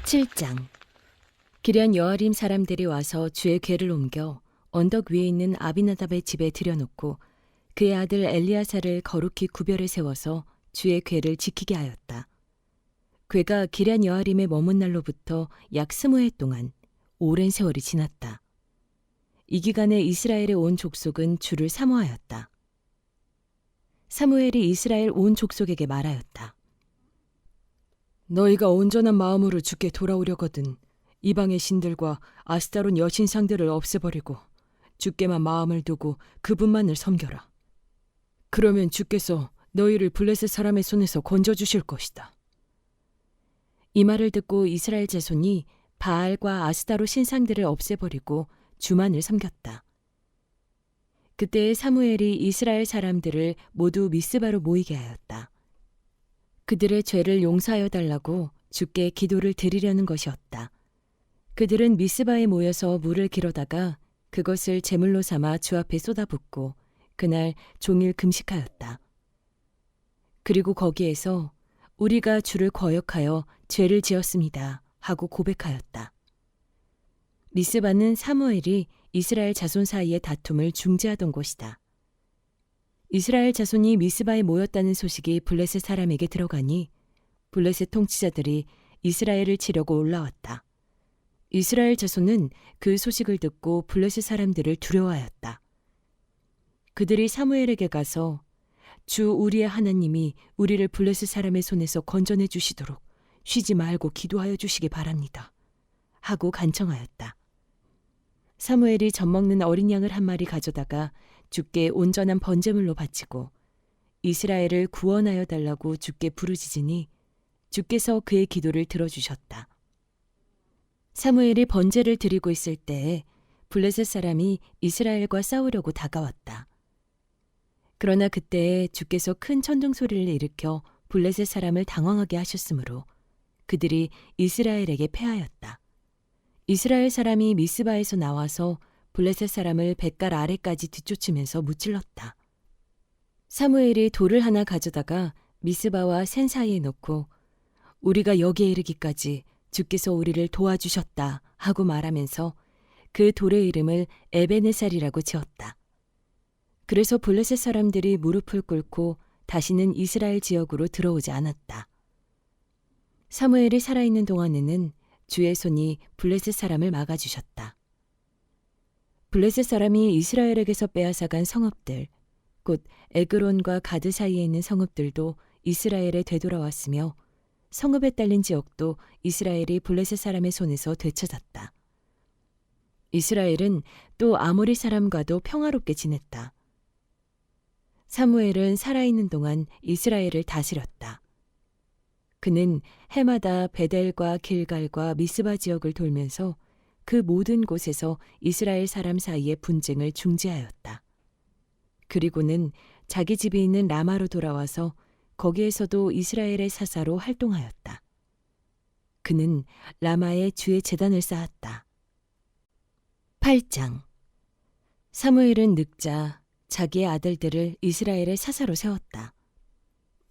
7장. 기럇 여아림 사람들이 와서 주의 궤를 옮겨 언덕 위에 있는 아비나답의 집에 들여놓고 그의 아들 엘리야사를 거룩히 구별해 세워서 주의 궤를 지키게 하였다. 궤가 기럇 여아림에 머문 날로부터 약 20해 동안 오랜 세월이 지났다. 이 기간에 이스라엘의 온 족속은 주를 사모하였다. 사무엘이 이스라엘 온 족속에게 말하였다. 너희가 온전한 마음으로 주께 돌아오려거든 이방의 신들과 아스타론 여신상들을 없애버리고 주께만 마음을 두고 그분만을 섬겨라. 그러면 주께서 너희를 블레셋 사람의 손에서 건져주실 것이다. 이 말을 듣고 이스라엘 자손이 바알과 아스타로 신상들을 없애버리고 주만을 섬겼다. 그때 사무엘이 이스라엘 사람들을 모두 미스바로 모이게 하였다. 그들의 죄를 용서하여 달라고 주께 기도를 드리려는 것이었다. 그들은 미스바에 모여서 물을 길어다가 그것을 제물로 삼아 주 앞에 쏟아붓고 그날 종일 금식하였다. 그리고 거기에서 우리가 주를 거역하여 죄를 지었습니다 하고 고백하였다. 미스바는 사무엘이 이스라엘 자손 사이의 다툼을 중재하던 곳이다. 이스라엘 자손이 미스바에 모였다는 소식이 블레셋 사람에게 들어가니 블레셋 통치자들이 이스라엘을 치려고 올라왔다. 이스라엘 자손은 그 소식을 듣고 블레셋 사람들을 두려워하였다. 그들이 사무엘에게 가서 주 우리의 하나님이 우리를 블레셋 사람의 손에서 건져내 주시도록 쉬지 말고 기도하여 주시기 바랍니다 하고 간청하였다. 사무엘이 젖먹는 어린 양을 한 마리 가져다가 주께 온전한 번제물로 바치고 이스라엘을 구원하여 달라고 주께 부르짖으니 주께서 그의 기도를 들어주셨다. 사무엘이 번제를 드리고 있을 때에 블레셋 사람이 이스라엘과 싸우려고 다가왔다. 그러나 그때에 주께서 큰 천둥 소리를 일으켜 블레셋 사람을 당황하게 하셨으므로 그들이 이스라엘에게 패하였다. 이스라엘 사람이 미스바에서 나와서 블레셋 사람을 뱃갈 아래까지 뒤쫓으면서 무찔렀다. 사무엘이 돌을 하나 가져다가 미스바와 센 사이에 놓고 우리가 여기에 이르기까지 주께서 우리를 도와주셨다 하고 말하면서 그 돌의 이름을 에베네살이라고 지었다. 그래서 블레셋 사람들이 무릎을 꿇고 다시는 이스라엘 지역으로 들어오지 않았다. 사무엘이 살아있는 동안에는 주의 손이 블레셋 사람을 막아주셨다. 블레셋 사람이 이스라엘에게서 빼앗아간 성읍들, 곧 에그론과 가드 사이에 있는 성읍들도 이스라엘에 되돌아왔으며 성읍에 딸린 지역도 이스라엘이 블레셋 사람의 손에서 되찾았다. 이스라엘은 또 아모리 사람과도 평화롭게 지냈다. 사무엘은 살아있는 동안 이스라엘을 다스렸다. 그는 해마다 베델과 길갈과 미스바 지역을 돌면서 그 모든 곳에서 이스라엘 사람 사이의 분쟁을 중재하였다. 그리고는 자기 집이 있는 라마로 돌아와서 거기에서도 이스라엘의 사사로 활동하였다. 그는 라마에 주의 제단을 쌓았다. 8장. 사무엘은 늙자 자기의 아들들을 이스라엘의 사사로 세웠다.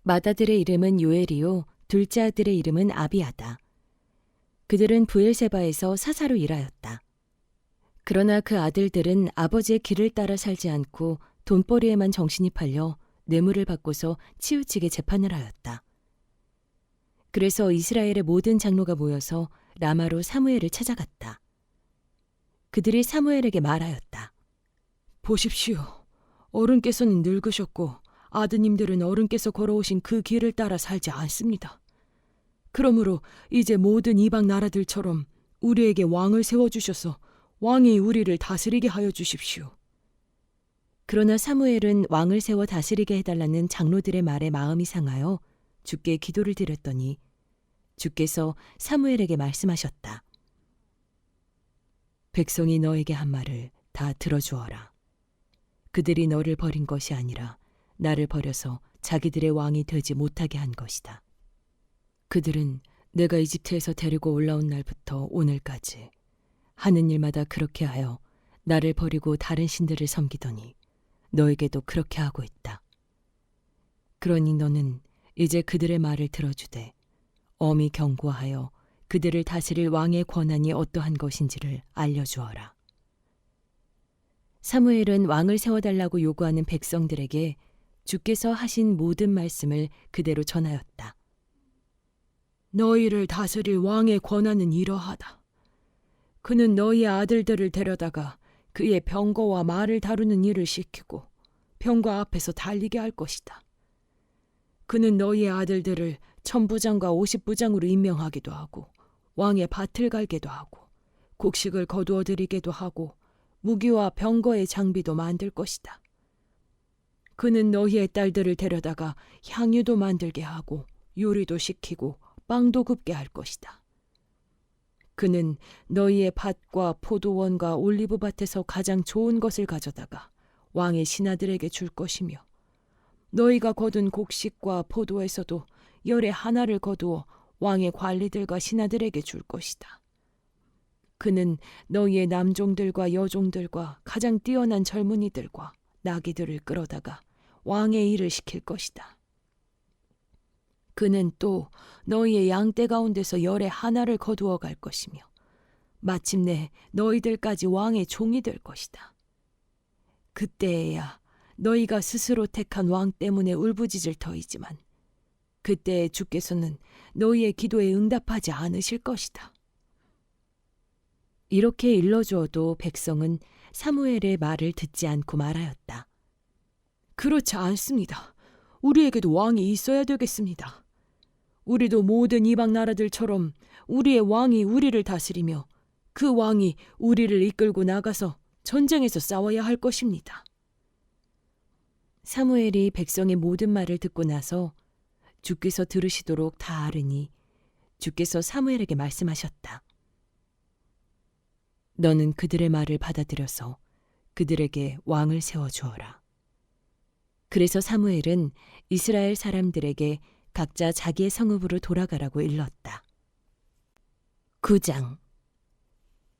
맏아들의 이름은 요엘이요 둘째 아들의 이름은 아비아다. 그들은 브엘세바에서 사사로 일하였다. 그러나 그 아들들은 아버지의 길을 따라 살지 않고 돈벌이에만 정신이 팔려 뇌물을 받고서 치우치게 재판을 하였다. 그래서 이스라엘의 모든 장로가 모여서 라마로 사무엘을 찾아갔다. 그들이 사무엘에게 말하였다. 보십시오. 어른께서는 늙으셨고 아드님들은 어른께서 걸어오신 그 길을 따라 살지 않습니다. 그러므로 이제 모든 이방 나라들처럼 우리에게 왕을 세워주셔서 왕이 우리를 다스리게 하여 주십시오. 그러나 사무엘은 왕을 세워 다스리게 해달라는 장로들의 말에 마음이 상하여 주께 기도를 드렸더니 주께서 사무엘에게 말씀하셨다. 백성이 너에게 한 말을 다 들어주어라. 그들이 너를 버린 것이 아니라 나를 버려서 자기들의 왕이 되지 못하게 한 것이다. 그들은 내가 이집트에서 데리고 올라온 날부터 오늘까지 하는 일마다 그렇게 하여 나를 버리고 다른 신들을 섬기더니 너에게도 그렇게 하고 있다. 그러니 너는 이제 그들의 말을 들어주되 엄히 경고하여 그들을 다스릴 왕의 권한이 어떠한 것인지를 알려주어라. 사무엘은 왕을 세워달라고 요구하는 백성들에게 주께서 하신 모든 말씀을 그대로 전하였다. 너희를 다스릴 왕의 권한은 이러하다. 그는 너희의 아들들을 데려다가 그의 병거와 말을 다루는 일을 시키고 병거 앞에서 달리게 할 것이다. 그는 너희의 아들들을 천부장과 50부장으로 임명하기도 하고 왕의 밭을 갈게도 하고 곡식을 거두어 드리게도 하고 무기와 병거의 장비도 만들 것이다. 그는 너희의 딸들을 데려다가 향유도 만들게 하고 요리도 시키고 빵도 굽게 할 것이다. 그는 너희의 밭과 포도원과 올리브밭에서 가장 좋은 것을 가져다가 왕의 신하들에게 줄 것이며 너희가 거둔 곡식과 포도에서도 열의 하나를 거두어 왕의 관리들과 신하들에게 줄 것이다. 그는 너희의 남종들과 여종들과 가장 뛰어난 젊은이들과 나귀들을 끌어다가 왕의 일을 시킬 것이다. 그는 또 너희의 양떼 가운데서 열의 하나를 거두어 갈 것이며 마침내 너희들까지 왕의 종이 될 것이다. 그때에야 너희가 스스로 택한 왕 때문에 울부짖을 터이지만 그때에 주께서는 너희의 기도에 응답하지 않으실 것이다. 이렇게 일러주어도 백성은 사무엘의 말을 듣지 않고 말하였다. 그렇지 않습니다. 우리에게도 왕이 있어야 되겠습니다. 우리도 모든 이방 나라들처럼 우리의 왕이 우리를 다스리며 그 왕이 우리를 이끌고 나가서 전쟁에서 싸워야 할 것입니다. 사무엘이 백성의 모든 말을 듣고 나서 주께서 들으시도록 다 아르니 주께서 사무엘에게 말씀하셨다. 너는 그들의 말을 받아들여서 그들에게 왕을 세워주어라. 그래서 사무엘은 이스라엘 사람들에게 각자 자기의 성읍으로 돌아가라고 일렀다. 9장.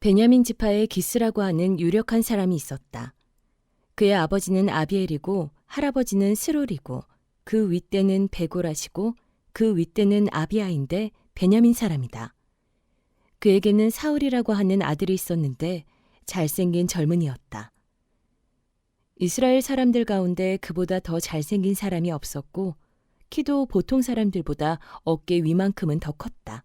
베냐민 지파에 기스라고 하는 유력한 사람이 있었다. 그의 아버지는 아비엘이고 할아버지는 스롤이고 그 윗대는 베고라시고 그 윗대는 아비아인데 베냐민 사람이다. 그에게는 사울이라고 하는 아들이 있었는데 잘생긴 젊은이였다. 이스라엘 사람들 가운데 그보다 더 잘생긴 사람이 없었고 키도 보통 사람들보다 어깨 위만큼은 더 컸다.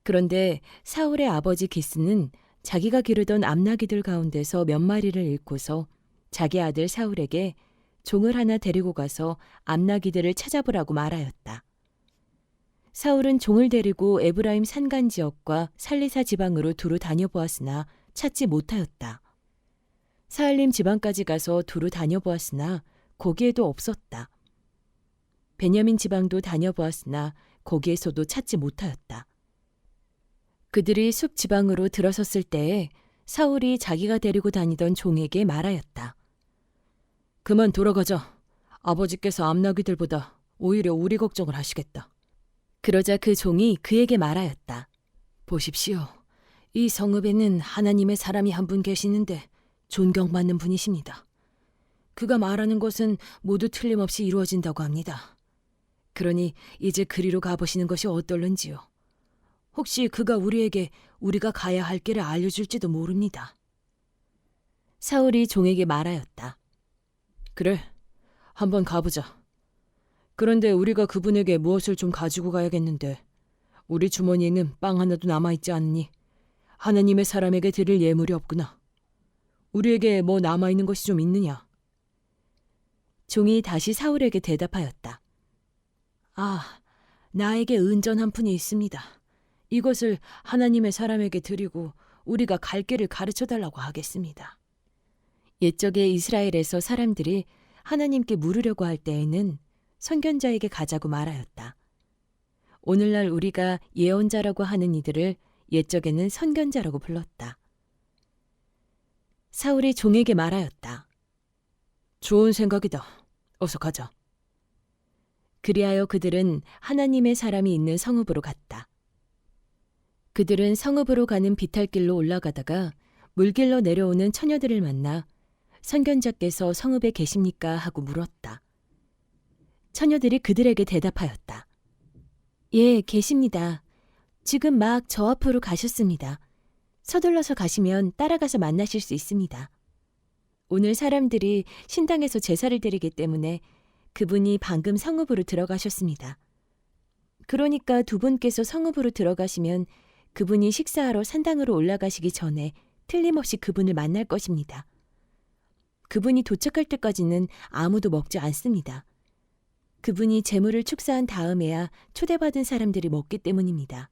그런데 사울의 아버지 기스는 자기가 기르던 암나귀들 가운데서 몇 마리를 잃고서 자기 아들 사울에게 종을 하나 데리고 가서 암나귀들을 찾아보라고 말하였다. 사울은 종을 데리고 에브라임 산간 지역과 살리사 지방으로 두루 다녀보았으나 찾지 못하였다. 사알림 지방까지 가서 두루 다녀보았으나 거기에도 없었다. 베냐민 지방도 다녀보았으나 거기에서도 찾지 못하였다. 그들이 숲 지방으로 들어섰을 때에 사울이 자기가 데리고 다니던 종에게 말하였다. 그만 돌아가자. 아버지께서 암나귀들보다 오히려 우리 걱정을 하시겠다. 그러자 그 종이 그에게 말하였다. 보십시오. 이 성읍에는 하나님의 사람이 한 분 계시는데 존경받는 분이십니다. 그가 말하는 것은 모두 틀림없이 이루어진다고 합니다. 그러니 이제 그리로 가보시는 것이 어떨는지요. 혹시 그가 우리에게 우리가 가야 할 길을 알려줄지도 모릅니다. 사울이 종에게 말하였다. 그래, 한번 가보자. 그런데 우리가 그분에게 무엇을 좀 가지고 가야겠는데 우리 주머니에는 빵 하나도 남아있지 않니? 하나님의 사람에게 드릴 예물이 없구나. 우리에게 뭐 남아있는 것이 좀 있느냐? 종이 다시 사울에게 대답하였다. 아, 나에게 은전 한 푼이 있습니다. 이것을 하나님의 사람에게 드리고 우리가 갈 길을 가르쳐달라고 하겠습니다. 옛적에 이스라엘에서 사람들이 하나님께 물으려고 할 때에는 선견자에게 가자고 말하였다. 오늘날 우리가 예언자라고 하는 이들을 옛적에는 선견자라고 불렀다. 사울이 종에게 말하였다. 좋은 생각이다. 어서 가자. 그리하여 그들은 하나님의 사람이 있는 성읍으로 갔다. 그들은 성읍으로 가는 비탈길로 올라가다가 물길로 내려오는 처녀들을 만나 선견자께서 성읍에 계십니까? 하고 물었다. 처녀들이 그들에게 대답하였다. 예, 계십니다. 지금 막 저 앞으로 가셨습니다. 서둘러서 가시면 따라가서 만나실 수 있습니다. 오늘 사람들이 신당에서 제사를 드리기 때문에 그분이 방금 성읍으로 들어가셨습니다. 그러니까 두 분께서 성읍으로 들어가시면 그분이 식사하러 산당으로 올라가시기 전에 틀림없이 그분을 만날 것입니다. 그분이 도착할 때까지는 아무도 먹지 않습니다. 그분이 제물을 축사한 다음에야 초대받은 사람들이 먹기 때문입니다.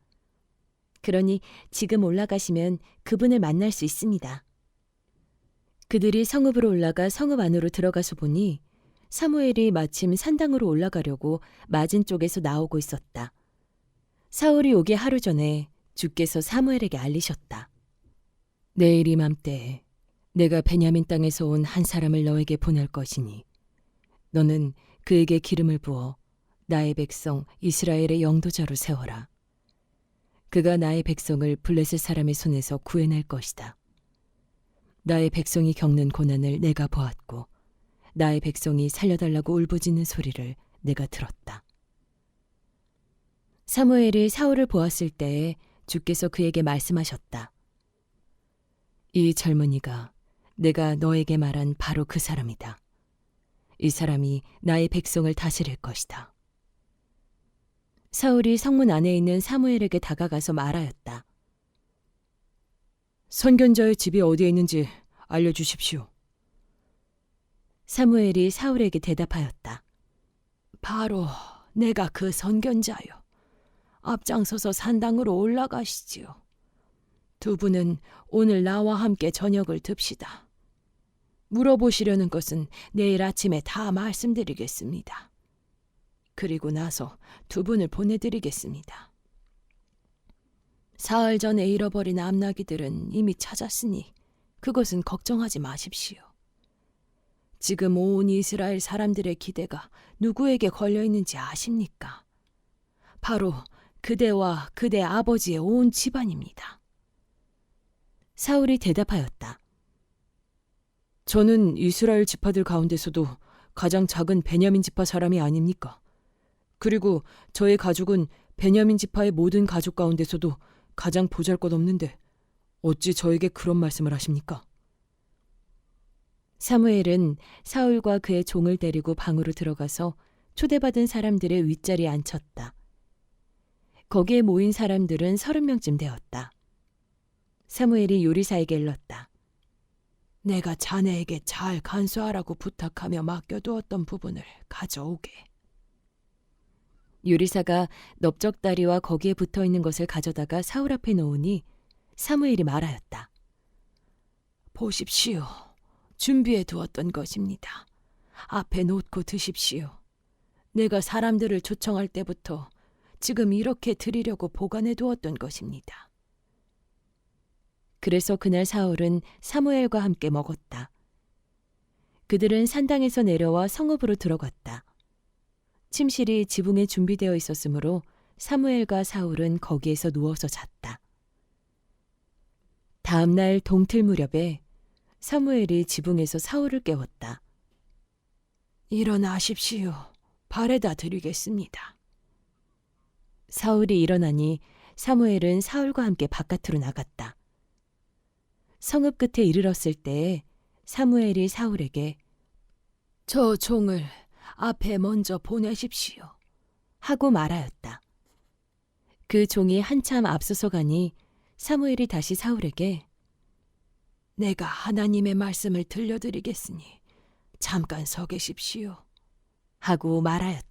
그러니 지금 올라가시면 그분을 만날 수 있습니다. 그들이 성읍으로 올라가 성읍 안으로 들어가서 보니 사무엘이 마침 산당으로 올라가려고 맞은 쪽에서 나오고 있었다. 사울이 오기 하루 전에 주께서 사무엘에게 알리셨다. 내일 이맘때에 내가 베냐민 땅에서 온 한 사람을 너에게 보낼 것이니 너는 그에게 기름을 부어 나의 백성 이스라엘의 영도자로 세워라. 그가 나의 백성을 블레셋 사람의 손에서 구해낼 것이다. 나의 백성이 겪는 고난을 내가 보았고 나의 백성이 살려달라고 울부짖는 소리를 내가 들었다. 사무엘이 사울을 보았을 때에 주께서 그에게 말씀하셨다. 이 젊은이가 내가 너에게 말한 바로 그 사람이다. 이 사람이 나의 백성을 다스릴 것이다. 사울이 성문 안에 있는 사무엘에게 다가가서 말하였다. 선견자의 집이 어디에 있는지 알려주십시오. 사무엘이 사울에게 대답하였다. 바로 내가 그 선견자요. 앞장서서 산당으로 올라가시지요. 두 분은 오늘 나와 함께 저녁을 듭시다. 물어보시려는 것은 내일 아침에 다 말씀드리겠습니다. 그리고 나서 두 분을 보내드리겠습니다. 사흘 전에 잃어버린 암나귀들은 이미 찾았으니 그것은 걱정하지 마십시오. 지금 온 이스라엘 사람들의 기대가 누구에게 걸려 있는지 아십니까? 바로 그대와 그대 아버지의 온 집안입니다. 사울이 대답하였다. 저는 이스라엘 지파들 가운데서도 가장 작은 베냐민 지파 사람이 아닙니까? 그리고 저의 가족은 베냐민 지파의 모든 가족 가운데서도 가장 보잘것없는데 어찌 저에게 그런 말씀을 하십니까? 사무엘은 사울과 그의 종을 데리고 방으로 들어가서 초대받은 사람들의 윗자리에 앉혔다. 거기에 모인 사람들은 30명쯤 되었다. 사무엘이 요리사에게 일렀다. 내가 자네에게 잘 간수하라고 부탁하며 맡겨두었던 부분을 가져오게. 요리사가 넓적다리와 거기에 붙어있는 것을 가져다가 사울 앞에 놓으니 사무엘이 말하였다. 보십시오. 준비해 두었던 것입니다. 앞에 놓고 드십시오. 내가 사람들을 초청할 때부터 지금 이렇게 드리려고 보관해 두었던 것입니다. 그래서 그날 사울은 사무엘과 함께 먹었다. 그들은 산당에서 내려와 성읍으로 들어갔다. 침실이 지붕에 준비되어 있었으므로 사무엘과 사울은 거기에서 누워서 잤다. 다음 날 동틀 무렵에 사무엘이 지붕에서 사울을 깨웠다. 일어나십시오. 발에다 드리겠습니다. 사울이 일어나니 사무엘은 사울과 함께 바깥으로 나갔다. 성읍 끝에 이르렀을 때에 사무엘이 사울에게 저 종을 앞에 먼저 보내십시오. 하고 말하였다. 그 종이 한참 앞서서 가니 사무엘이 다시 사울에게 내가 하나님의 말씀을 들려드리겠으니 잠깐 서 계십시오. 하고 말하였다.